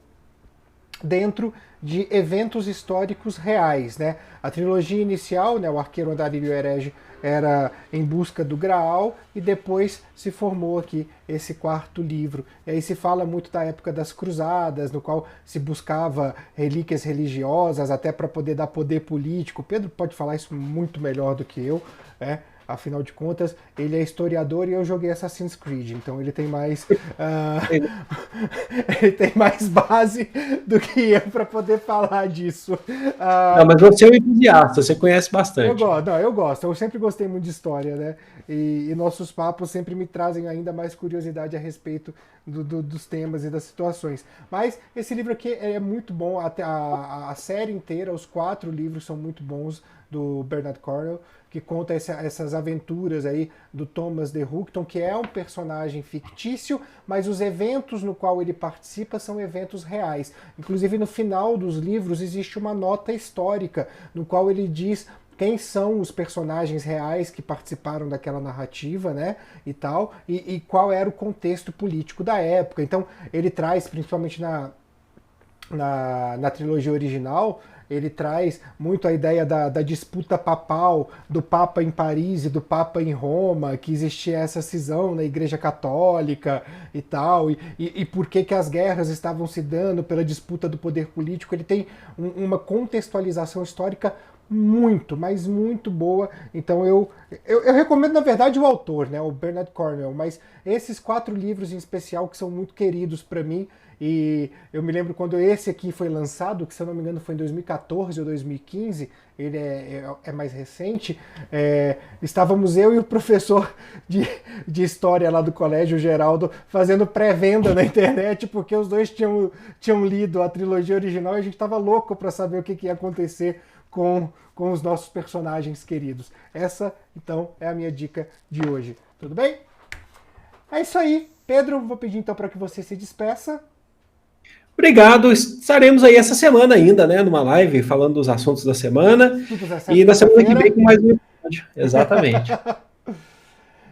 dentro de eventos históricos reais, né? A trilogia inicial, né, o Arqueiro, Andarilho e o Herege, era em busca do Graal, e depois se formou aqui esse quarto livro. E aí se fala muito da época das cruzadas, no qual se buscava relíquias religiosas até para poder dar poder político. O Pedro pode falar isso muito melhor do que eu, né? Afinal de contas, ele é historiador e eu joguei Assassin's Creed, então ele tem mais ele tem mais base do que eu para poder falar disso.
Não, mas você é um entusiasta, você conhece bastante.
Eu gosto, eu sempre gostei muito de história, né? E nossos papos sempre me trazem ainda mais curiosidade a respeito dos temas e das situações. Mas esse livro aqui é muito bom, até a série inteira, os 4 livros são muito bons do Bernard Cornwell, que conta essas aventuras aí do Thomas de Houghton, que é um personagem fictício, mas os eventos no qual ele participa são eventos reais. Inclusive no final dos livros existe uma nota histórica, no qual ele diz quem são os personagens reais que participaram daquela narrativa, né, e tal, e qual era o contexto político da época. Então ele traz, principalmente na trilogia original, ele traz muito a ideia da disputa papal, do Papa em Paris e do Papa em Roma, que existia essa cisão na Igreja Católica e tal, e por que as guerras estavam se dando pela disputa do poder político. Ele tem uma contextualização histórica muito, mas muito boa. Então eu recomendo, na verdade, o autor, né, o Bernard Cornwell, mas esses 4 livros em especial que são muito queridos para mim. E eu me lembro quando esse aqui foi lançado, que se eu não me engano foi em 2014 ou 2015, ele é mais recente, estávamos eu e o professor de história lá do colégio, Geraldo, fazendo pré-venda na internet, porque os dois tinham lido a trilogia original e a gente estava louco para saber o que ia acontecer com os nossos personagens queridos. Essa, então, é a minha dica de hoje. Tudo bem? É isso aí. Pedro, vou pedir então para que você se despeça.
Obrigado. Estaremos aí essa semana ainda, né, numa live falando dos assuntos da semana. E na semana que vem com mais um episódio. Exatamente.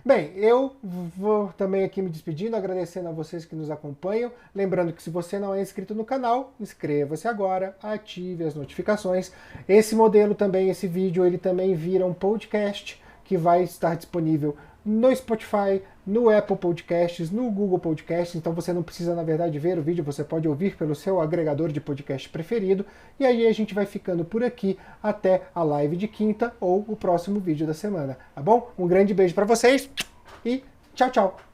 Bem, eu vou também aqui me despedindo, agradecendo a vocês que nos acompanham. Lembrando que se você não é inscrito no canal, inscreva-se agora, ative as notificações. Esse modelo também, esse vídeo, ele também vira um podcast que vai estar disponível no Spotify, no Apple Podcasts, no Google Podcasts. Então você não precisa, na verdade, ver o vídeo, você pode ouvir pelo seu agregador de podcast preferido. E aí a gente vai ficando por aqui até a live de quinta ou o próximo vídeo da semana, tá bom? Um grande beijo para vocês e tchau, tchau!